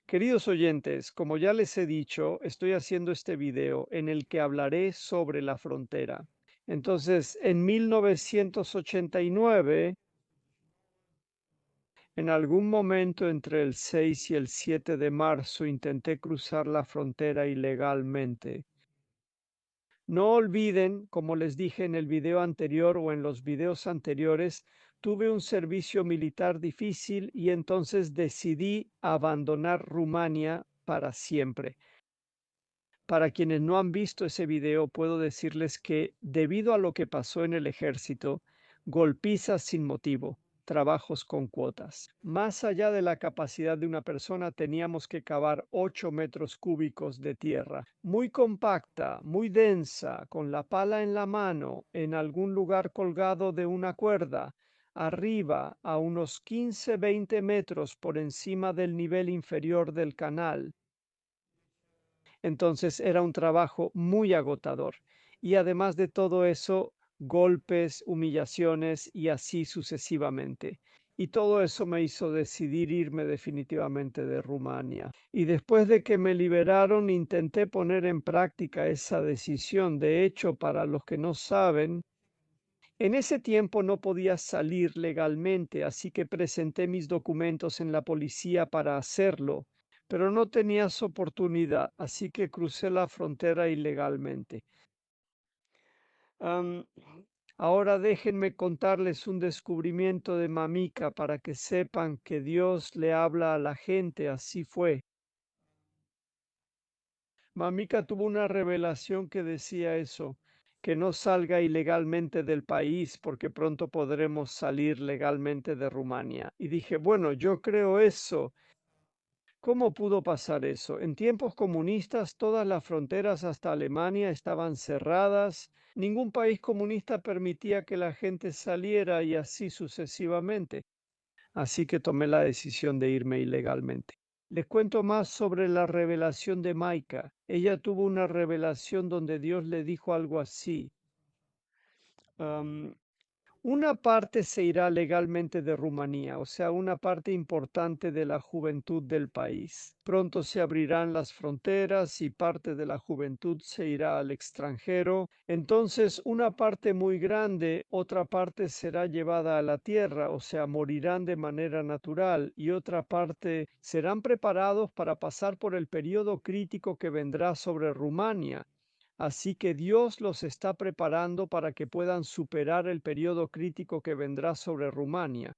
Queridos oyentes, como ya les he dicho, estoy haciendo este video en el que hablaré sobre la frontera. Entonces, en 1989, en algún momento entre el 6 y el 7 de marzo, intenté cruzar la frontera ilegalmente. No olviden, como les dije en el video anterior o en los videos anteriores, tuve un servicio militar difícil y entonces decidí abandonar Rumania para siempre. Para quienes no han visto ese video, puedo decirles que debido a lo que pasó en el ejército, golpizas sin motivo, trabajos con cuotas. Más allá de la capacidad de una persona, teníamos que cavar 8 metros cúbicos de tierra, muy compacta, muy densa, con la pala en la mano, en algún lugar colgado de una cuerda, arriba a unos 15-20 metros por encima del nivel inferior del canal. Entonces era un trabajo muy agotador. Y además de todo eso, golpes, humillaciones y así sucesivamente. Y todo eso me hizo decidir irme definitivamente de Rumania. Y después de que me liberaron, intenté poner en práctica esa decisión. De hecho, para los que no saben, en ese tiempo no podía salir legalmente, así que presenté mis documentos en la policía para hacerlo, pero no tenías oportunidad, así que crucé la frontera ilegalmente. Am, Ahora déjenme contarles un descubrimiento de Mamika para que sepan que Dios le habla a la gente, así fue. Mamika tuvo una revelación que decía eso, que no salga ilegalmente del país porque pronto podremos salir legalmente de Rumania. Y dije, bueno, yo creo eso. ¿Cómo pudo pasar eso? En tiempos comunistas todas las fronteras hasta Alemania estaban cerradas, ningún país comunista permitía que la gente saliera y así sucesivamente. Así que tomé la decisión de irme ilegalmente. Les cuento más sobre la revelación de Maika. Ella tuvo una revelación donde Dios le dijo algo así. am, una parte se irá legalmente de Rumanía, o sea, una parte importante de la juventud del país. Pronto se abrirán las fronteras y parte de la juventud se irá al extranjero. Entonces, una parte muy grande, otra parte será llevada a la tierra, o sea, morirán de manera natural, y otra parte serán preparados para pasar por el periodo crítico que vendrá sobre Rumania. Así que Dios los está preparando para que puedan superar el periodo crítico que vendrá sobre Rumania.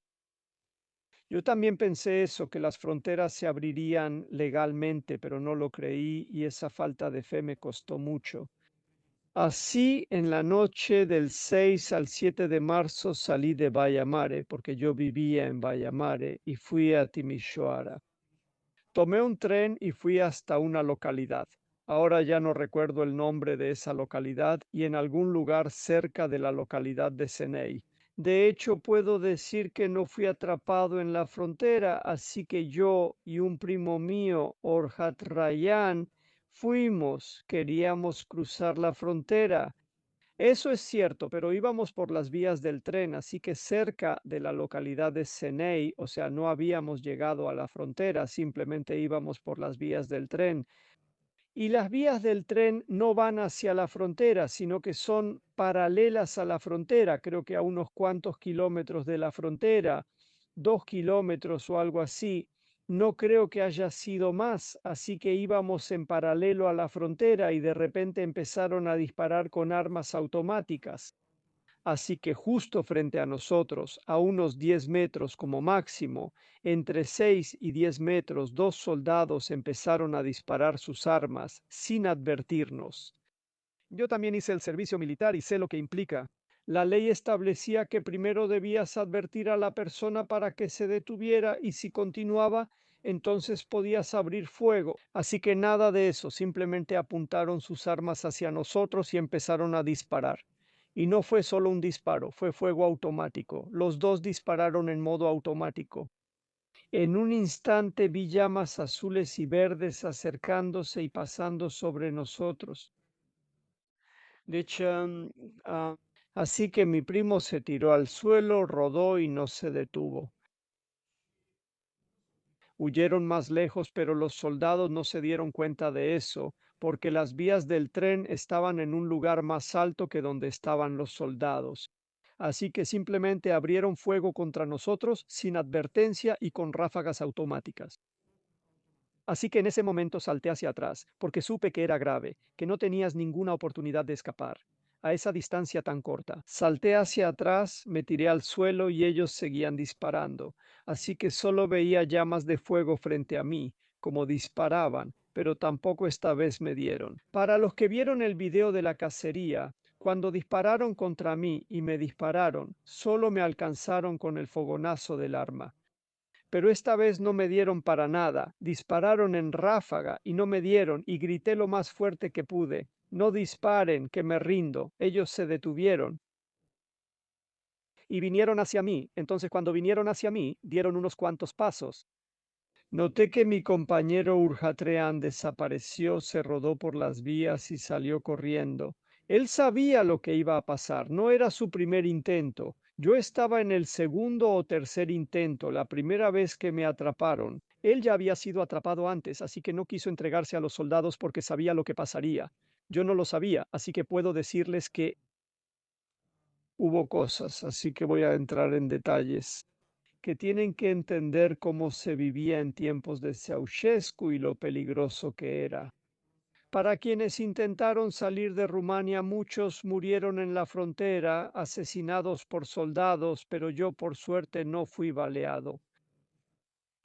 Yo también pensé eso, que las fronteras se abrirían legalmente, pero no lo creí y esa falta de fe me costó mucho. Así, en la noche del 6 al 7 de marzo salí de Baia Mare, porque yo vivía en Baia Mare, y fui a Timișoara. Tomé un tren y fui hasta una localidad. Ahora ya no recuerdo el nombre de esa localidad y en algún lugar cerca de la localidad de Senei. De hecho, puedo decir que no fui atrapado en la frontera, así que yo y un primo mío, Orhat Rayan, queríamos cruzar la frontera. Eso es cierto, pero íbamos por las vías del tren, así que cerca de la localidad de Seney, o sea, no habíamos llegado a la frontera, simplemente íbamos por las vías del tren. Y las vías del tren no van hacia la frontera, sino que son paralelas a la frontera, creo que a unos cuantos kilómetros de la frontera, 2 kilómetros o algo así. No creo que haya sido más, así que íbamos en paralelo a la frontera y de repente empezaron a disparar con armas automáticas. Así que justo frente a nosotros, a unos 10 metros como máximo, entre 6 y 10 metros, dos soldados empezaron a disparar sus armas sin advertirnos. Yo también hice el servicio militar y sé lo que implica. La ley establecía que primero debías advertir a la persona para que se detuviera y si continuaba, entonces podías abrir fuego. Así que nada de eso, simplemente apuntaron sus armas hacia nosotros y empezaron a disparar. Y no fue solo un disparo, fue fuego automático. Los dos dispararon en modo automático. En un instante vi llamas azules y verdes acercándose y pasando sobre nosotros. De hecho, ah, así que mi primo se tiró al suelo, rodó y no se detuvo. Huyeron más lejos, pero los soldados no se dieron cuenta de eso, porque las vías del tren estaban en un lugar más alto que donde estaban los soldados. Así que simplemente abrieron fuego contra nosotros sin advertencia y con ráfagas automáticas. Así que en ese momento salté hacia atrás, porque supe que era grave, que no tenías ninguna oportunidad de escapar. A esa distancia tan corta. Salté hacia atrás, me tiré al suelo y ellos seguían disparando. Así que solo veía llamas de fuego frente a mí, como disparaban, pero tampoco esta vez me dieron. Para los que vieron el video de la cacería, cuando dispararon contra mí y me dispararon, solo me alcanzaron con el fogonazo del arma. Pero esta vez no me dieron para nada. Dispararon en ráfaga y no me dieron, y grité lo más fuerte que pude. No disparen, que me rindo. Ellos se detuvieron y vinieron hacia mí. Entonces, cuando vinieron hacia mí, dieron unos cuantos pasos. Noté que mi compañero Urjatreán desapareció, se rodó por las vías y salió corriendo. Él sabía lo que iba a pasar, no era su primer intento. Yo estaba en el segundo o tercer intento, la primera vez que me atraparon. Él ya había sido atrapado antes, así que no quiso entregarse a los soldados porque sabía lo que pasaría. Yo no lo sabía, así que puedo decirles que hubo cosas, así que voy a entrar en detalles que tienen que entender cómo se vivía en tiempos de Ceausescu y lo peligroso que era. Para quienes intentaron salir de Rumania, muchos murieron en la frontera, asesinados por soldados, pero yo por suerte no fui baleado.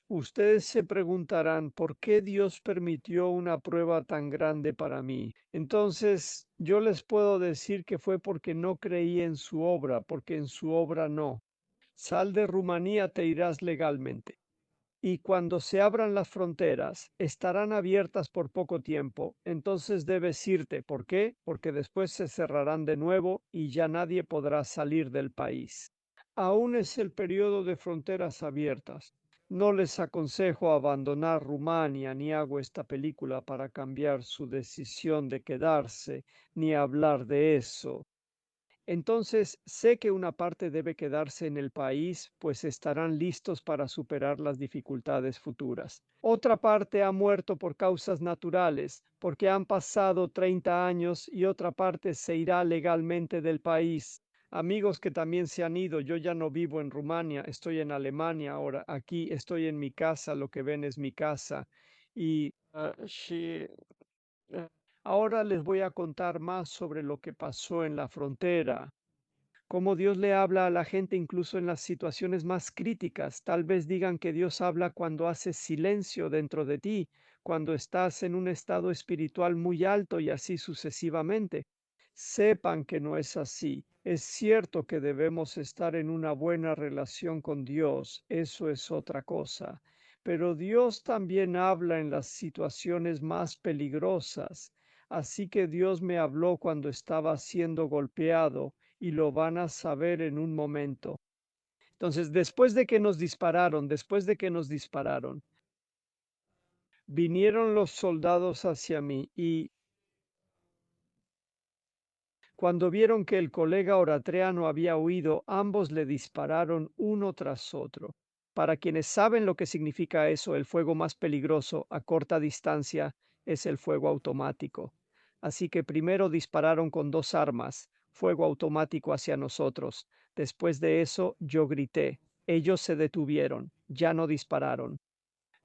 Ustedes se preguntarán por qué Dios permitió una prueba tan grande para mí. Entonces, yo les puedo decir que fue porque no creí en su obra, porque en su obra no. Sal de Rumanía, te irás legalmente. Y cuando se abran las fronteras, estarán abiertas por poco tiempo. Entonces debes irte. ¿Por qué? Porque después se cerrarán de nuevo y ya nadie podrá salir del país. Aún es el periodo de fronteras abiertas. No les aconsejo abandonar Rumania, ni hago esta película para cambiar su decisión de quedarse, ni hablar de eso. Entonces, sé que una parte debe quedarse en el país, pues estarán listos para superar las dificultades futuras. Otra parte ha muerto por causas naturales, porque han pasado 30 años y otra parte se irá legalmente del país. Amigos que también se han ido, yo ya no vivo en Rumania, estoy en Alemania ahora, aquí estoy en mi casa, lo que ven es mi casa. Y sí, ahora les voy a contar más sobre lo que pasó en la frontera, cómo Dios le habla a la gente incluso en las situaciones más críticas. Tal vez digan que Dios habla cuando haces silencio dentro de ti, cuando estás en un estado espiritual muy alto y así sucesivamente. Sepan que no es así. Es cierto que debemos estar en una buena relación con Dios, eso es otra cosa. Pero Dios también habla en las situaciones más peligrosas. Así que Dios me habló cuando estaba siendo golpeado y lo van a saber en un momento. Entonces, después de que nos dispararon, vinieron los soldados hacia mí y cuando vieron que el colega Oratreano había huido, ambos le dispararon uno tras otro. Para quienes saben lo que significa eso, el fuego más peligroso a corta distancia es el fuego automático. Así que primero dispararon con dos armas, fuego automático hacia nosotros. Después de eso yo grité. Ellos se detuvieron, ya no dispararon.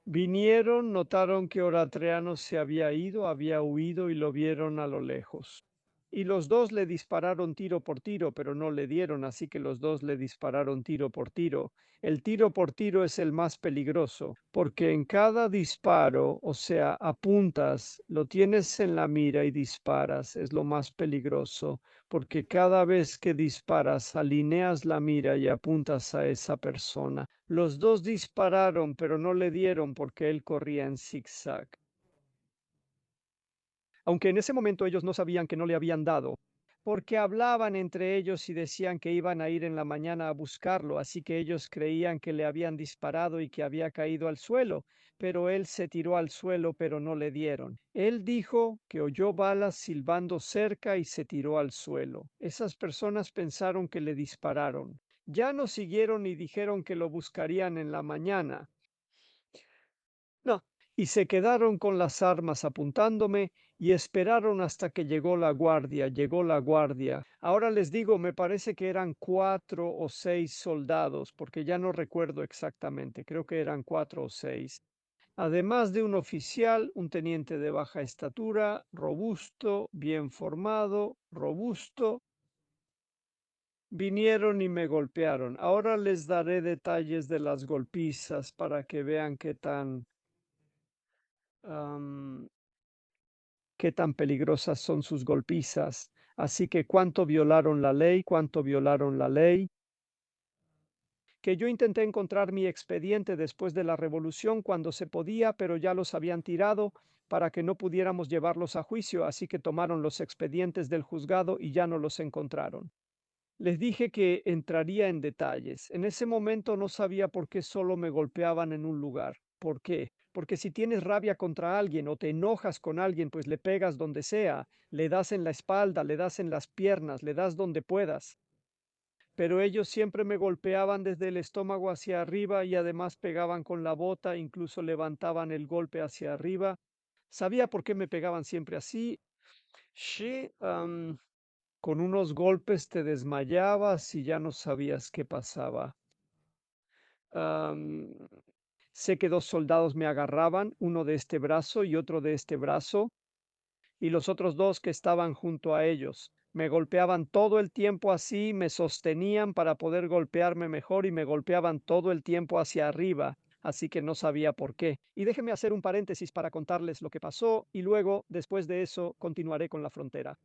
Vinieron, notaron que Oratreano se había ido, había huido y lo vieron a lo lejos. Y los dos le dispararon tiro por tiro, pero no le dieron, así que los dos le dispararon tiro por tiro. El tiro por tiro es el más peligroso, porque en cada disparo, o sea, apuntas, lo tienes en la mira y disparas, es lo más peligroso, porque cada vez que disparas, alineas la mira y apuntas a esa persona. Los dos dispararon, pero no le dieron porque él corría en zigzag. Aunque en ese momento ellos no sabían que no le habían dado, porque hablaban entre ellos y decían que iban a ir en la mañana a buscarlo, así que ellos creían que le habían disparado y que había caído al suelo, pero él se tiró al suelo, pero no le dieron. Él dijo que oyó balas silbando cerca y se tiró al suelo. Esas personas pensaron que le dispararon. Ya no siguieron y dijeron que lo buscarían en la mañana. No, y se quedaron con las armas apuntándome y esperaron hasta que llegó la guardia. Ahora les digo, me parece que eran 4 o 6 soldados, porque ya no recuerdo exactamente, creo que eran 4 o 6. Además de un oficial, un teniente de baja estatura, robusto, bien formado, robusto, vinieron y me golpearon. Ahora les daré detalles de las golpizas para que vean am, qué tan peligrosas son sus golpizas. Así que cuánto violaron la ley, cuánto violaron la ley. Que yo intenté encontrar mi expediente después de la revolución cuando se podía, pero ya los habían tirado para que no pudiéramos llevarlos a juicio, así que tomaron los expedientes del juzgado y ya no los encontraron. Les dije que entraría en detalles. En ese momento no sabía por qué solo me golpeaban en un lugar. ¿Por qué? Porque si tienes rabia contra alguien o te enojas con alguien, pues le pegas donde sea, le das en la espalda, le das en las piernas, le das donde puedas. Pero ellos siempre me golpeaban desde el estómago hacia arriba y además pegaban con la bota, incluso levantaban el golpe hacia arriba. ¿Sabía por qué me pegaban siempre así? Sí, con unos golpes te desmayabas y ya no sabías qué pasaba. Am, Sé que 2 soldados me agarraban, uno de este brazo y otro de este brazo, y los otros dos que estaban junto a ellos. Me golpeaban todo el tiempo así, me sostenían para poder golpearme mejor y me golpeaban todo el tiempo hacia arriba, así que no sabía por qué. Y déjenme hacer un paréntesis para contarles lo que pasó y luego, después de eso, continuaré con la frontera.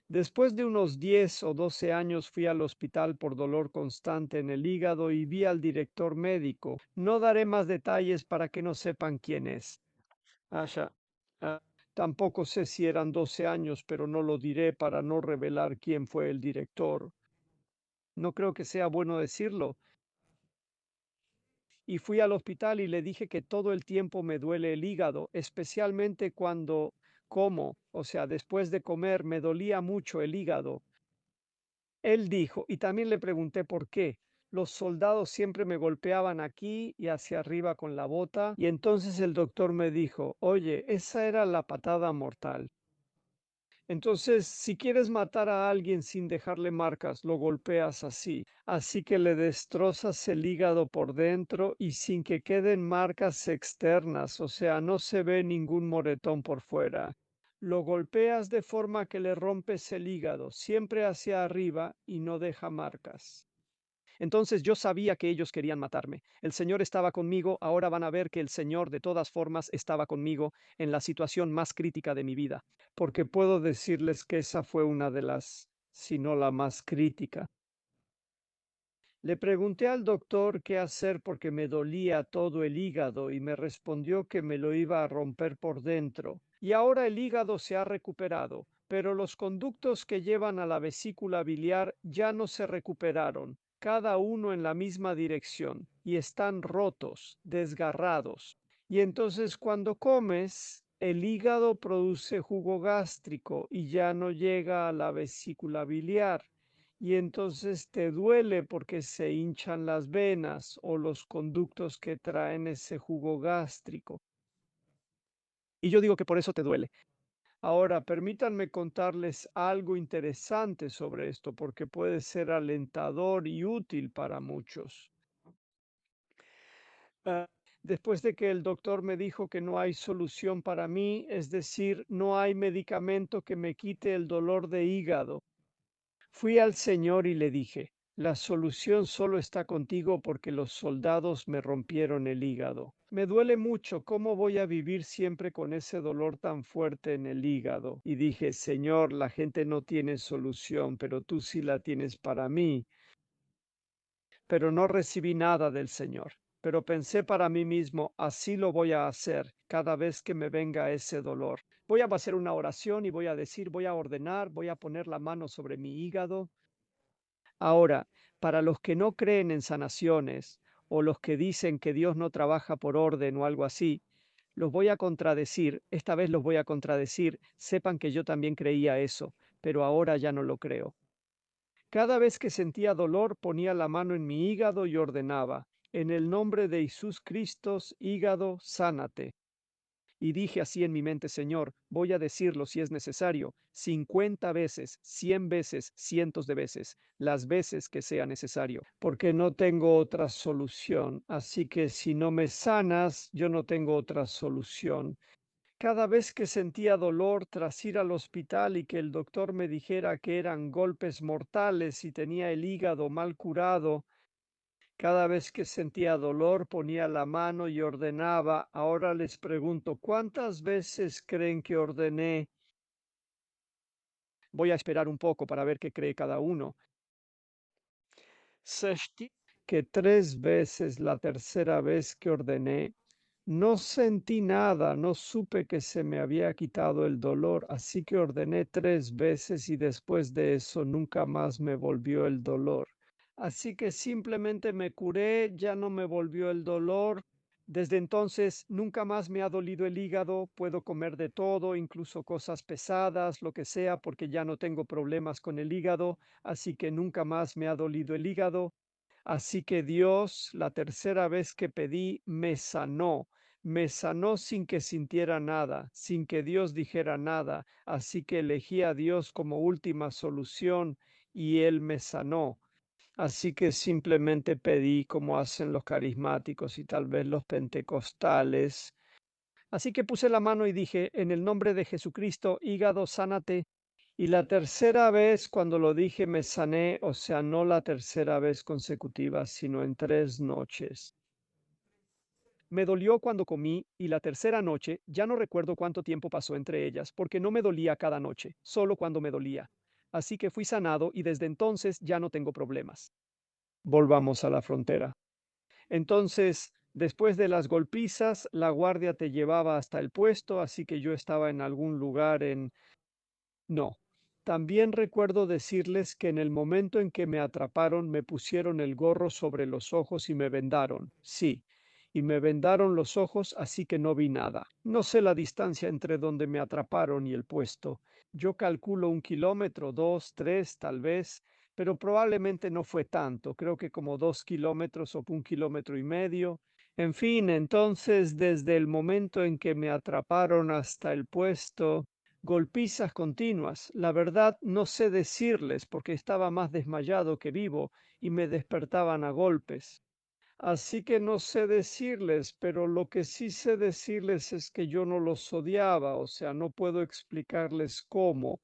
Después de unos 10 o 12 años fui al hospital por dolor constante en el hígado y vi al director médico. No daré más detalles para que no sepan quién es. Asha, ah, tampoco sé si eran 12 años, pero no lo diré para no revelar quién fue el director. No creo que sea bueno decirlo. Y fui al hospital y le dije que todo el tiempo me duele el hígado, especialmente cuando como, o sea, después de comer me dolía mucho el hígado. Él dijo, y también le pregunté por qué. Los soldados siempre me golpeaban aquí y hacia arriba con la bota, y entonces el doctor me dijo, oye, esa era la patada mortal. Entonces, si quieres matar a alguien sin dejarle marcas, lo golpeas así. Así que le destrozas el hígado por dentro y sin que queden marcas externas, o sea, no se ve ningún moretón por fuera. Lo golpeas de forma que le rompes el hígado, siempre hacia arriba y no deja marcas. Entonces yo sabía que ellos querían matarme. El Señor estaba conmigo, ahora van a ver que el Señor de todas formas estaba conmigo en la situación más crítica de mi vida, porque puedo decirles que esa fue una de las, si no la más crítica. Le pregunté al doctor qué hacer porque me dolía todo el hígado y me respondió que me lo iba a romper por dentro. Y ahora el hígado se ha recuperado, pero los conductos que llevan a la vesícula biliar ya no se recuperaron, cada uno en la misma dirección, y están rotos, desgarrados. Y entonces cuando comes, el hígado produce jugo gástrico y ya no llega a la vesícula biliar y entonces te duele porque se hinchan las venas o los conductos que traen ese jugo gástrico. Y yo digo que por eso te duele. Ahora, permítanme contarles algo interesante sobre esto porque puede ser alentador y útil para muchos. Ah, Después de que el doctor me dijo que no hay solución para mí, es decir, no hay medicamento que me quite el dolor de hígado. Fui al Señor y le dije, la solución solo está contigo porque los soldados me rompieron el hígado. Me duele mucho, ¿cómo voy a vivir siempre con ese dolor tan fuerte en el hígado? Y dije, Señor, la gente no tiene solución, pero tú sí la tienes para mí. Pero no recibí nada del Señor. Pero pensé para mí mismo, así lo voy a hacer cada vez que me venga ese dolor. Voy a hacer una oración y voy a decir, voy a ordenar, voy a poner la mano sobre mi hígado. Ahora, para los que no creen en sanaciones o los que dicen que Dios no trabaja por orden o algo así, los voy a contradecir, esta vez los voy a contradecir, sepan que yo también creía eso, pero ahora ya no lo creo. Cada vez que sentía dolor ponía la mano en mi hígado y ordenaba, en el nombre de Jesús Cristo, hígado, sánate. Y dije así en mi mente, Señor, voy a decirlo si es necesario, 50 veces, 100 veces, cientos de veces, las veces que sea necesario, porque no tengo otra solución. Así que si no me sanas, yo no tengo otra solución. Cada vez que sentía dolor tras ir al hospital y que el doctor me dijera que eran golpes mortales y tenía el hígado mal curado, cada vez que sentía dolor ponía la mano y ordenaba. Ahora les pregunto, ¿cuántas veces creen que ordené? Voy a esperar un poco para ver qué cree cada uno. Sexti, que 3 veces, la tercera vez que ordené, no sentí nada, no supe que se me había quitado el dolor, así que ordené 3 veces y después de eso nunca más me volvió el dolor. Así que simplemente me curé, ya no me volvió el dolor. Desde entonces nunca más me ha dolido el hígado, puedo comer de todo, incluso cosas pesadas, lo que sea, porque ya no tengo problemas con el hígado, así que nunca más me ha dolido el hígado. Así que Dios, la tercera vez que pedí, me sanó sin que sintiera nada, sin que Dios dijera nada. Así que elegí a Dios como última solución y Él me sanó. Así que simplemente pedí como hacen los carismáticos y tal vez los pentecostales. Así que puse la mano y dije, en el nombre de Jesucristo, hígado, sánate. Y la tercera vez cuando lo dije me sané, o sea, no la tercera vez consecutiva, sino en 3 noches. Me dolió cuando comí y la tercera noche, ya no recuerdo cuánto tiempo pasó entre ellas, porque no me dolía cada noche, solo cuando me dolía. Así que fui sanado y desde entonces ya no tengo problemas. Volvamos a la frontera. Entonces, después de las golpizas, la guardia te llevaba hasta el puesto, así que yo estaba en algún lugar en... No. También recuerdo decirles que en el momento en que me atraparon, me pusieron el gorro sobre los ojos y me vendaron. Sí, y me vendaron los ojos, así que no vi nada. No sé la distancia entre donde me atraparon y el puesto. Yo calculo 1 kilómetro, 2, 3, tal vez, pero probablemente no fue tanto. Creo que como 2 kilómetros o 1,5 kilómetros. En fin, entonces, desde el momento en que me atraparon hasta el puesto, golpizas continuas. La verdad no sé decirles porque estaba más desmayado que vivo y me despertaban a golpes. Así que no sé decirles, pero lo que sí sé decirles es que yo no los odiaba, o sea, no puedo explicarles cómo.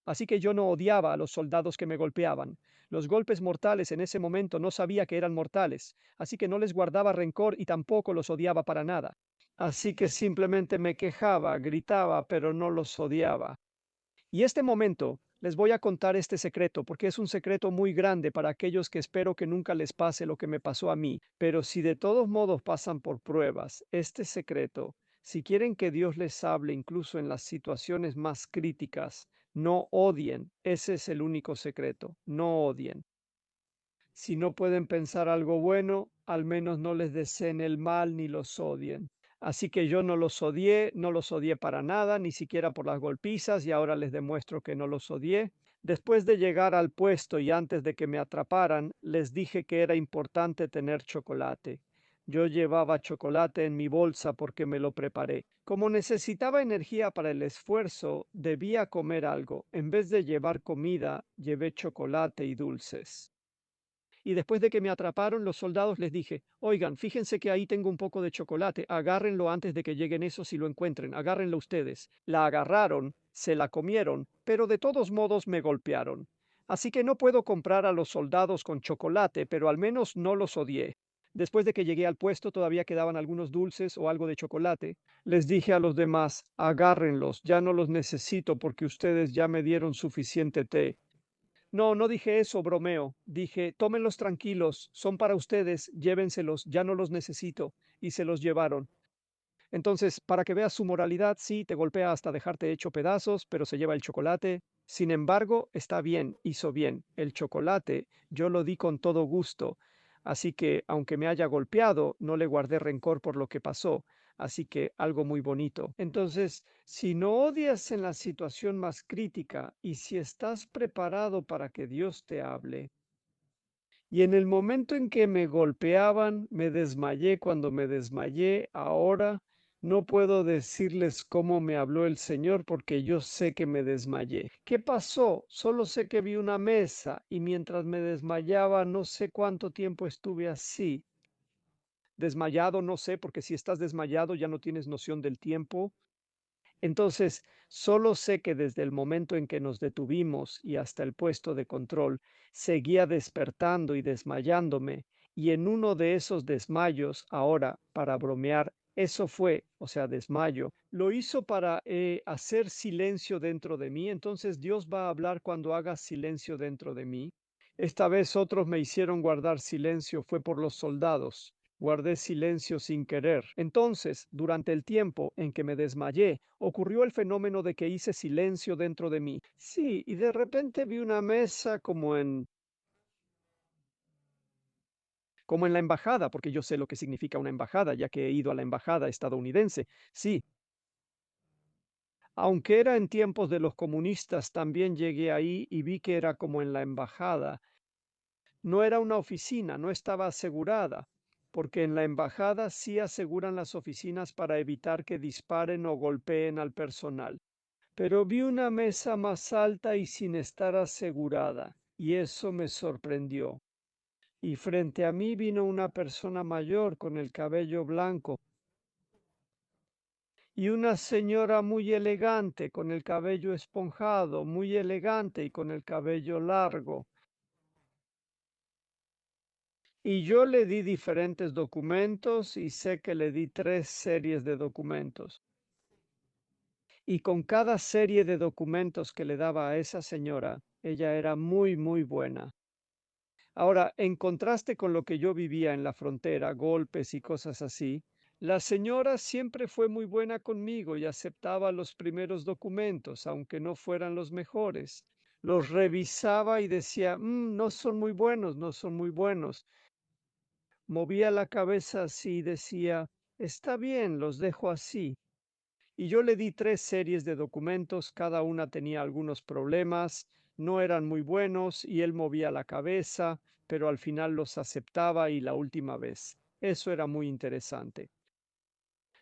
Así que yo no odiaba a los soldados que me golpeaban. Los golpes mortales en ese momento no sabía que eran mortales, así que no les guardaba rencor y tampoco los odiaba para nada. Así que simplemente me quejaba, gritaba, pero no los odiaba. Y este momento les voy a contar este secreto porque es un secreto muy grande para aquellos que espero que nunca les pase lo que me pasó a mí. Pero si de todos modos pasan por pruebas, este secreto, si quieren que Dios les hable incluso en las situaciones más críticas, no odien. Ese es el único secreto. No odien. Si no pueden pensar algo bueno, al menos no les deseen el mal ni los odien. Así que yo no los odié, no los odié para nada, ni siquiera por las golpizas, y ahora les demuestro que no los odié. Después de llegar al puesto y antes de que me atraparan, les dije que era importante tener chocolate. Yo llevaba chocolate en mi bolsa porque me lo preparé. Como necesitaba energía para el esfuerzo, debía comer algo. En vez de llevar comida, llevé chocolate y dulces. Y después de que me atraparon, los soldados les dije, oigan, fíjense que ahí tengo un poco de chocolate, agárrenlo antes de que lleguen esos y lo encuentren, agárrenlo ustedes. La agarraron, se la comieron, pero de todos modos me golpearon. Así que no puedo comprar a los soldados con chocolate, pero al menos no los odié. Después de que llegué al puesto todavía quedaban algunos dulces o algo de chocolate. Les dije a los demás, agárrenlos, ya no los necesito porque ustedes ya me dieron suficiente té. No, no dije eso, bromeo. Dije, tómenlos tranquilos, son para ustedes, llévenselos, ya no los necesito. Y se los llevaron. Entonces, para que veas su moralidad, sí, te golpea hasta dejarte hecho pedazos, pero se lleva el chocolate. Sin embargo, está bien, hizo bien. El chocolate yo lo di con todo gusto. Así que, aunque me haya golpeado, no le guardé rencor por lo que pasó. Así que algo muy bonito. Entonces, si no odias en la situación más crítica y si estás preparado para que Dios te hable, Y en el momento en que me golpeaban, me desmayé. Cuando me desmayé, ahora no puedo decirles cómo me habló el Señor porque yo sé que me desmayé. ¿Qué pasó? Solo sé que vi una mesa y mientras me desmayaba, no sé cuánto tiempo estuve así. Desmayado, no sé, porque si estás desmayado ya no tienes noción del tiempo. Entonces, solo sé que desde el momento en que nos detuvimos y hasta el puesto de control, seguía despertando y desmayándome, y en uno de esos desmayos, ahora, para bromear, eso fue, o sea, desmayo, lo hizo para hacer silencio dentro de mí. Entonces Dios va a hablar cuando haga silencio dentro de mí. Esta vez otros me hicieron guardar silencio, fue por los soldados. Guardé silencio sin querer. Entonces, durante el tiempo en que me desmayé, ocurrió el fenómeno de que hice silencio dentro de mí. Sí, y de repente vi una mesa como en la embajada, porque yo sé lo que significa una embajada, ya que he ido a la embajada estadounidense. Sí, aunque era en tiempos de los comunistas, también llegué ahí y vi que era como en la embajada. No era una oficina, no estaba asegurada, porque en la embajada sí aseguran las oficinas para evitar que disparen o golpeen al personal. Pero vi una mesa más alta y sin estar asegurada, y eso me sorprendió. Y frente a mí vino una persona mayor con el cabello blanco y una señora muy elegante con el cabello esponjado, muy elegante y con el cabello largo. Y yo le di diferentes documentos y sé que le di 3 series de documentos. Y con cada serie de documentos que le daba a esa señora, ella era muy, muy buena. Ahora, en contraste con lo que yo vivía en la frontera, golpes y cosas así, la señora siempre fue muy buena conmigo y aceptaba los primeros documentos, aunque no fueran los mejores. Los revisaba y decía, no son muy buenos, no son muy buenos. Movía la cabeza así y decía, está bien, los dejo así. Y yo le di 3 series de documentos, cada una tenía algunos problemas, no eran muy buenos y él movía la cabeza, pero al final los aceptaba y la última vez. Eso era muy interesante.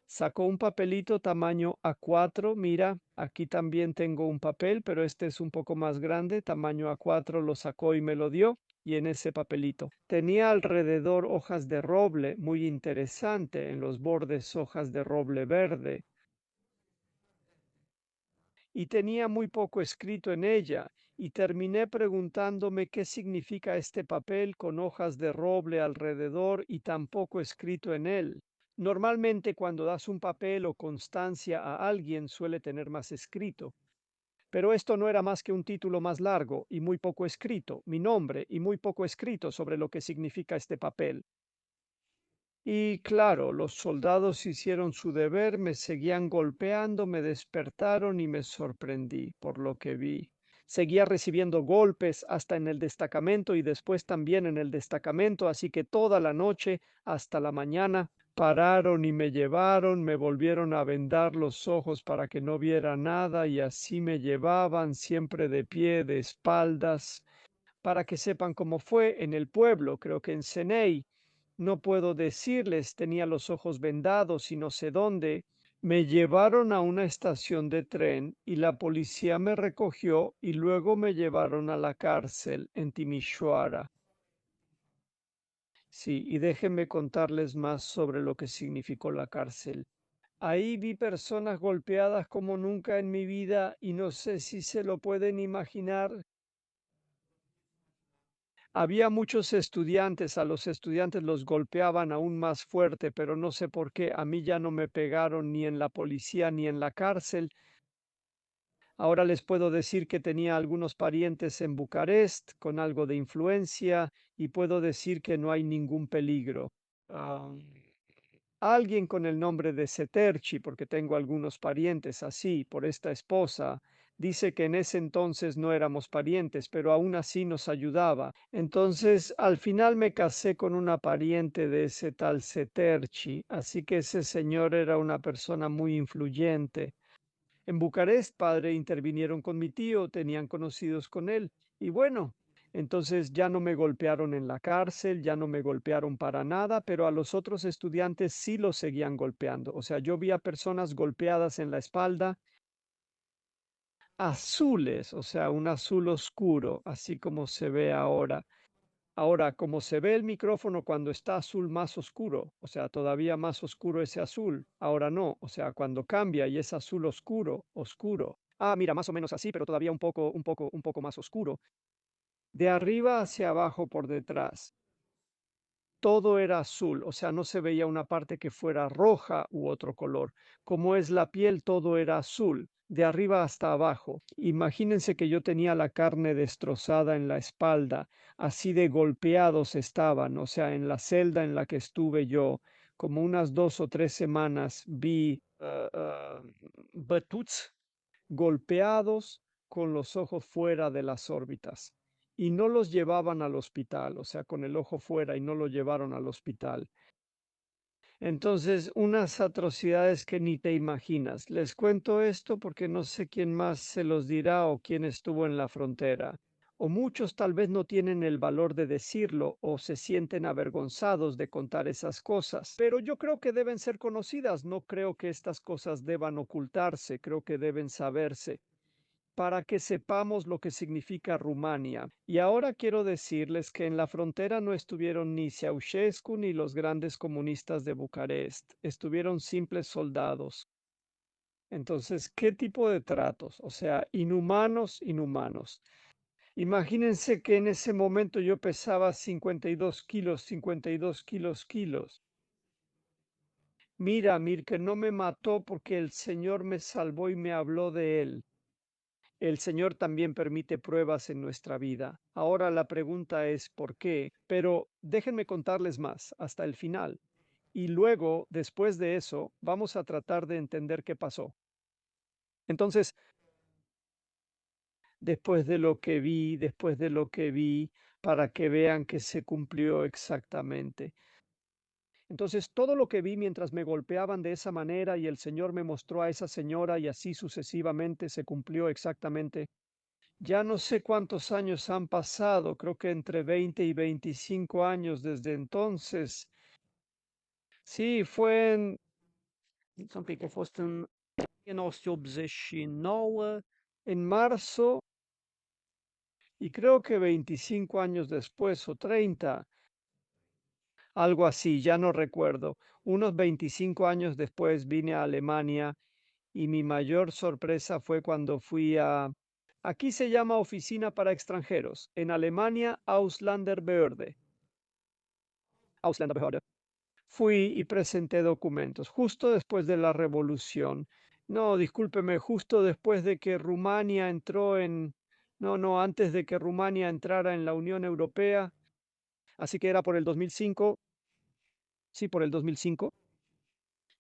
Sacó un papelito tamaño A4, mira, aquí también tengo un papel, pero este es un poco más grande, tamaño A4, lo sacó y me lo dio. Y en ese papelito tenía alrededor hojas de roble, muy interesante, en los bordes hojas de roble verde, y tenía muy poco escrito en ella, y terminé preguntándome qué significa este papel con hojas de roble alrededor y tan poco escrito en él. Normalmente cuando das un papel o constancia a alguien suele tener más escrito, pero esto no era más que un título más largo y muy poco escrito, mi nombre y muy poco escrito sobre lo que significa este papel. Y claro, los soldados hicieron su deber, me seguían golpeando, me despertaron y me sorprendí por lo que vi. Seguía recibiendo golpes hasta en el destacamento y después también en el destacamento, así que toda la noche hasta la mañana pararon y me llevaron, me volvieron a vendar los ojos para que no viera nada y así me llevaban siempre de pie, de espaldas, para que sepan cómo fue en el pueblo, creo que en Ceney. No puedo decirles, tenía los ojos vendados y no sé dónde. Me llevaron a una estación de tren y la policía me recogió y luego me llevaron a la cárcel en Timișoara. Sí, y déjenme contarles más sobre lo que significó la cárcel. Ahí vi personas golpeadas como nunca en mi vida y no sé si se lo pueden imaginar. Había muchos estudiantes, a los estudiantes los golpeaban aún más fuerte, pero no sé por qué, a mí ya no me pegaron ni en la policía ni en la cárcel. Ahora les puedo decir que tenía algunos parientes en Bucarest con algo de influencia y puedo decir que no hay ningún peligro. Ah, alguien con el nombre de Seterchi, porque tengo algunos parientes así, por esta esposa, dice que en ese entonces no éramos parientes, pero aún así nos ayudaba. Entonces, al final me casé con una pariente de ese tal Seterchi, así que ese señor era una persona muy influyente. En Bucarest, padre, intervinieron con mi tío, tenían conocidos con él, y bueno, Entonces ya no me golpearon en la cárcel, ya no me golpearon para nada, pero a los otros estudiantes sí los seguían golpeando. O sea, yo vi a personas golpeadas en la espalda, azules, o sea, un azul oscuro, así como se ve ahora. Ahora, como se ve el micrófono cuando está azul más oscuro, o sea, todavía más oscuro ese azul, ahora no, o sea, cuando cambia y es azul oscuro, oscuro. Ah, mira, más o menos así, pero todavía un poco más oscuro. De arriba hacia abajo por detrás. Todo era azul, o sea, no se veía una parte que fuera roja u otro color. Como es la piel, todo era azul, de arriba hasta abajo. Imagínense que yo tenía la carne destrozada en la espalda, así de golpeados estaban, o sea, en la celda en la que estuve yo, como unas 2 o 3 semanas, vi bătuți, golpeados con los ojos fuera de las órbitas y no los llevaban al hospital, o sea, con el ojo fuera y no lo llevaron al hospital. Entonces, unas atrocidades que ni te imaginas. Les cuento esto porque no sé quién más se los dirá o quién estuvo en la frontera. O muchos tal vez no tienen el valor de decirlo o se sienten avergonzados de contar esas cosas. Pero yo creo que deben ser conocidas, no creo que estas cosas deban ocultarse, creo que deben saberse para que sepamos lo que significa Rumania. Y ahora quiero decirles que en la frontera no estuvieron ni Ceausescu ni los grandes comunistas de Bucarest, estuvieron simples soldados. Entonces, ¿qué tipo de tratos? O sea, inhumanos, inhumanos. Imagínense que en ese momento yo pesaba 52 kilos, 52 kilos. Mira, Mir, que no me mató porque el Señor me salvó y me habló de él. El Señor también permite pruebas en nuestra vida. Ahora la pregunta es ¿por qué? Pero déjenme contarles más hasta el final. Y luego, después de eso, vamos a tratar de entender qué pasó. Entonces, después de lo que vi, para que vean que se cumplió exactamente. Entonces, todo lo que vi mientras me golpeaban de esa manera y el Señor me mostró a esa señora y así sucesivamente se cumplió exactamente. Ya no sé cuántos años han pasado, creo que entre 20 y 25 años desde entonces. Sí, fue en, să-mi pic, a fost în 1989, en marzo, y creo que 25 años después o 30, algo así, ya no recuerdo. Unos 25 años después vine a Alemania y mi mayor sorpresa fue cuando fui a, aquí se llama Oficina para Extranjeros, en Alemania, Ausländerbehörde. Ausländerbehörde. Fui y presenté documentos justo después de la revolución. No, discúlpeme, justo después de que Rumania entró en... No, no, antes de que Rumania entrara en la Unión Europea. Así que era por el 2005. Sí, por el 2005.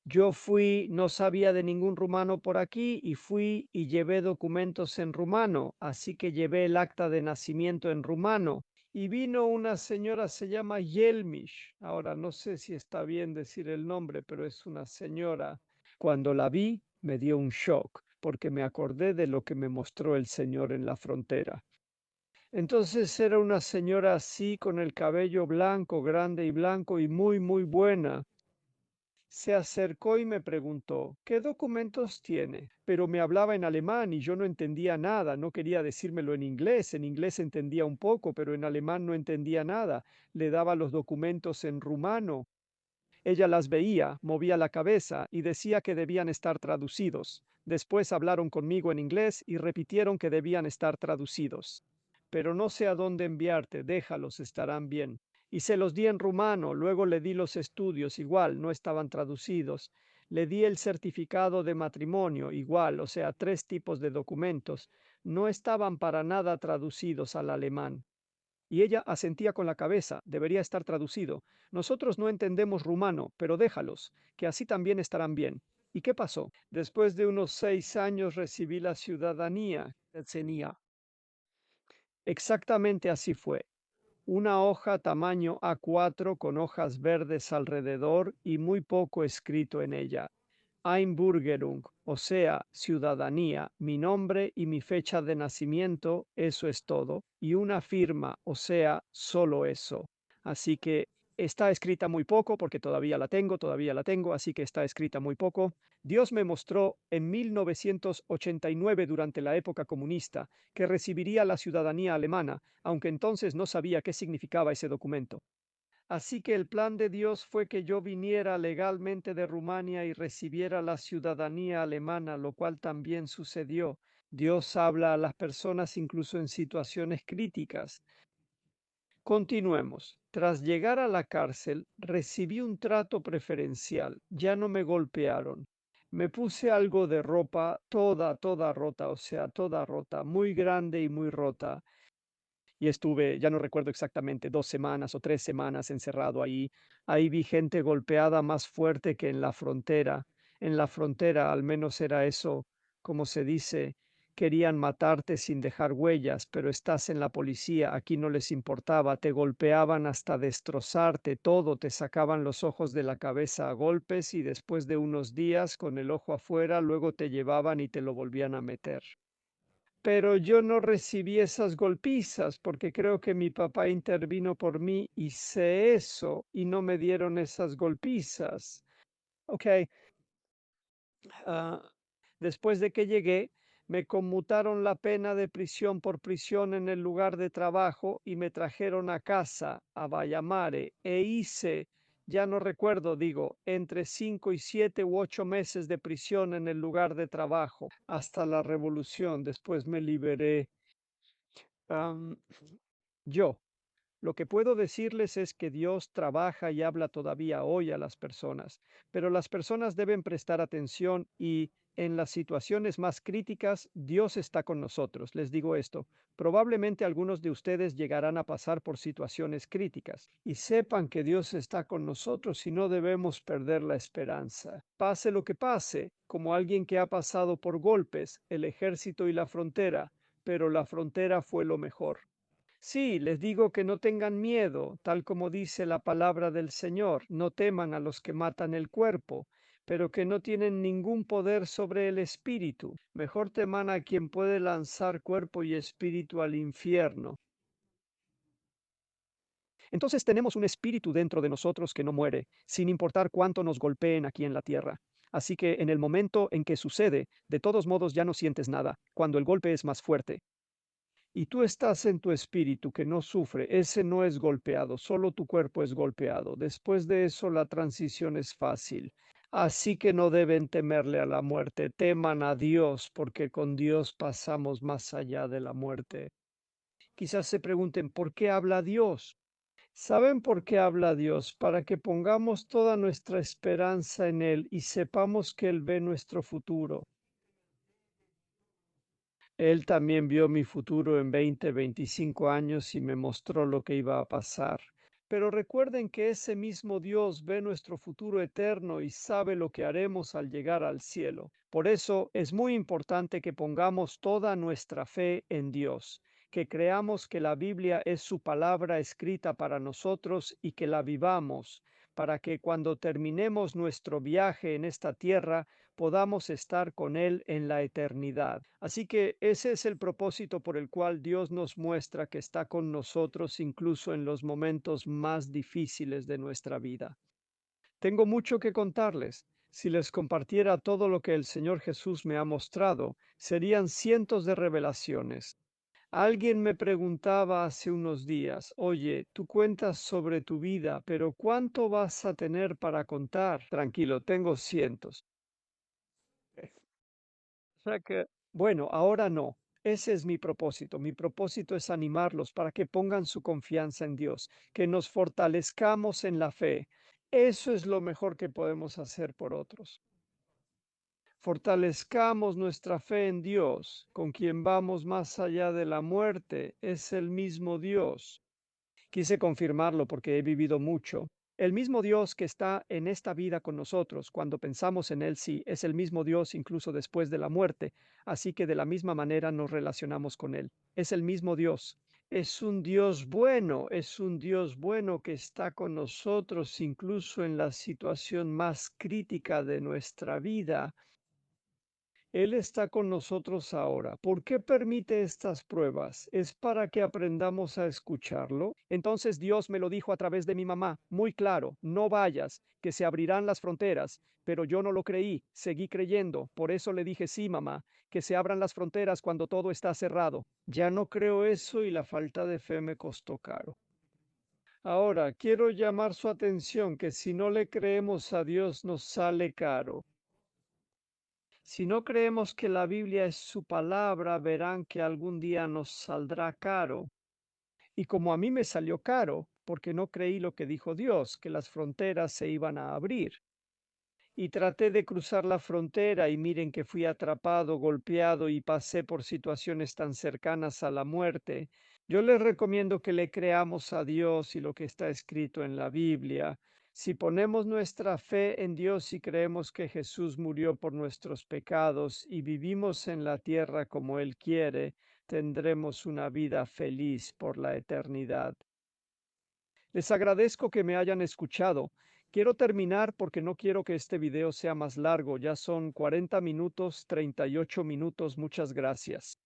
Yo fui, no sabía de ningún rumano por aquí y fui y llevé documentos en rumano, así que llevé el acta de nacimiento en rumano. Y vino una señora, se llama Yelmish. Ahora no sé si está bien decir el nombre, pero es una señora. Cuando la vi, me dio un shock, porque me acordé de lo que me mostró el señor en la frontera. Entonces era una señora así, con el cabello blanco, grande y blanco, y muy, muy buena. Se acercó y me preguntó, ¿qué documentos tiene? Pero me hablaba en alemán y yo no entendía nada, no quería decírmelo en inglés entendía un poco, pero en alemán no entendía nada. Le daba los documentos en rumano. Ella las veía, movía la cabeza y decía que debían estar traducidos. Después hablaron conmigo en inglés y repitieron que debían estar traducidos. Pero no sé a dónde enviarte, déjalos, estarán bien. Y se los di en rumano, luego le di los estudios, igual, no estaban traducidos. Le di el certificado de matrimonio, igual, o sea, 3 tipos de documentos. No estaban para nada traducidos al alemán. Y ella asentía con la cabeza, debería estar traducido. Nosotros no entendemos rumano, pero déjalos, que así también estarán bien. ¿Y qué pasó? Después de unos 6 años recibí la ciudadanía. Tenía. Exactamente así fue. Una hoja tamaño A4 con hojas verdes alrededor y muy poco escrito en ella. Einbürgerung, o sea, ciudadanía, mi nombre y mi fecha de nacimiento, eso es todo, y una firma, o sea, solo eso. Así que está escrita muy poco porque todavía la tengo, así que está escrita muy poco. Dios me mostró en 1989, durante la época comunista, que recibiría la ciudadanía alemana, aunque entonces no sabía qué significaba ese documento. Así que el plan de Dios fue que yo viniera legalmente de Rumania y recibiera la ciudadanía alemana, lo cual también sucedió. Dios habla a las personas incluso en situaciones críticas. Continuemos. Tras llegar a la cárcel, recibí un trato preferencial. Ya no me golpearon. Me puse algo de ropa toda rota, o sea, toda rota, muy grande y muy rota, y estuve, ya no recuerdo exactamente, 2 semanas o 3 semanas encerrado ahí. Ahí vi gente golpeada más fuerte que en la frontera. En la frontera, al menos era eso, como se dice, querían matarte sin dejar huellas, pero estás en la policía, aquí no les importaba, te golpeaban hasta destrozarte todo, te sacaban los ojos de la cabeza a golpes y después de unos días, con el ojo afuera, luego te llevaban y te lo volvían a meter. Pero yo no recibí esas golpizas porque creo que mi papá intervino por mí y sé eso y no me dieron esas golpizas. Ok, ah, después de que llegué, me conmutaron la pena de prisión por prisión en el lugar de trabajo y me trajeron a casa, a Bayamare, e hice, ya no recuerdo, digo, entre 5 y 7 u 8 meses de prisión en el lugar de trabajo hasta la revolución. Después me liberé. Am, yo, lo que puedo decirles es que Dios trabaja y habla todavía hoy a las personas, pero las personas deben prestar atención y en las situaciones más críticas, Dios está con nosotros. Les digo esto, probablemente algunos de ustedes llegarán a pasar por situaciones críticas y sepan que Dios está con nosotros y no debemos perder la esperanza. Pase lo que pase, como alguien que ha pasado por golpes, el ejército y la frontera, pero la frontera fue lo mejor. Sí, les digo que no tengan miedo, tal como dice la palabra del Señor, no teman a los que matan el cuerpo, pero que no tienen ningún poder sobre el espíritu. Mejor teman a quien puede lanzar cuerpo y espíritu al infierno. Entonces tenemos un espíritu dentro de nosotros que no muere, sin importar cuánto nos golpeen aquí en la tierra. Así que en el momento en que sucede, de todos modos ya no sientes nada, cuando el golpe es más fuerte. Y tú estás en tu espíritu que no sufre, ese no es golpeado, solo tu cuerpo es golpeado. Después de eso la transición es fácil. Así que no deben temerle a la muerte, teman a Dios, porque con Dios pasamos más allá de la muerte. Quizás se pregunten, ¿por qué habla Dios? ¿Saben por qué habla Dios? Para que pongamos toda nuestra esperanza en Él y sepamos que Él ve nuestro futuro. Él también vio mi futuro en 20, 25 años y me mostró lo que iba a pasar. Pero recuerden que ese mismo Dios ve nuestro futuro eterno y sabe lo que haremos al llegar al cielo. Por eso es muy importante que pongamos toda nuestra fe en Dios, que creamos que la Biblia es su palabra escrita para nosotros y que la vivamos, para que cuando terminemos nuestro viaje en esta tierra podamos estar con Él en la eternidad. Así que ese es el propósito por el cual Dios nos muestra que está con nosotros incluso en los momentos más difíciles de nuestra vida. Tengo mucho que contarles. Si les compartiera todo lo que el Señor Jesús me ha mostrado, serían cientos de revelaciones. Alguien me preguntaba hace unos días, oye, tú cuentas sobre tu vida, pero ¿cuánto vas a tener para contar? Tranquilo, tengo cientos. O sea que, bueno, ahora no. Ese es mi propósito. Mi propósito es animarlos para que pongan su confianza en Dios, que nos fortalezcamos en la fe. Eso es lo mejor que podemos hacer por otros. Fortalezcamos nuestra fe en Dios, con quien vamos más allá de la muerte. Es el mismo Dios. Quise confirmarlo porque he vivido mucho. El mismo Dios que está en esta vida con nosotros, cuando pensamos en Él, sí, es el mismo Dios incluso después de la muerte. Así que de la misma manera nos relacionamos con Él. Es el mismo Dios. Es un Dios bueno que está con nosotros incluso en la situación más crítica de nuestra vida. Él está con nosotros ahora. ¿Por qué permite estas pruebas? ¿Es para que aprendamos a escucharlo? Entonces Dios me lo dijo a través de mi mamá, muy claro, no vayas, que se abrirán las fronteras. Pero yo no lo creí, seguí creyendo. Por eso le dije, sí, mamá, que se abran las fronteras cuando todo está cerrado. Ya no creo eso y la falta de fe me costó caro. Ahora, quiero llamar su atención que si no le creemos a Dios nos sale caro. Si no creemos que la Biblia es su palabra, verán que algún día nos saldrá caro. Y como a mí me salió caro, porque no creí lo que dijo Dios, que las fronteras se iban a abrir. Y traté de cruzar la frontera y miren que fui atrapado, golpeado y pasé por situaciones tan cercanas a la muerte. Yo les recomiendo que le creamos a Dios y lo que está escrito en la Biblia. Si ponemos nuestra fe en Dios y creemos que Jesús murió por nuestros pecados y vivimos en la tierra como Él quiere, tendremos una vida feliz por la eternidad. Les agradezco que me hayan escuchado. Quiero terminar porque no quiero que este video sea más largo. Ya son 40 minutos, 38 minutos. Muchas gracias.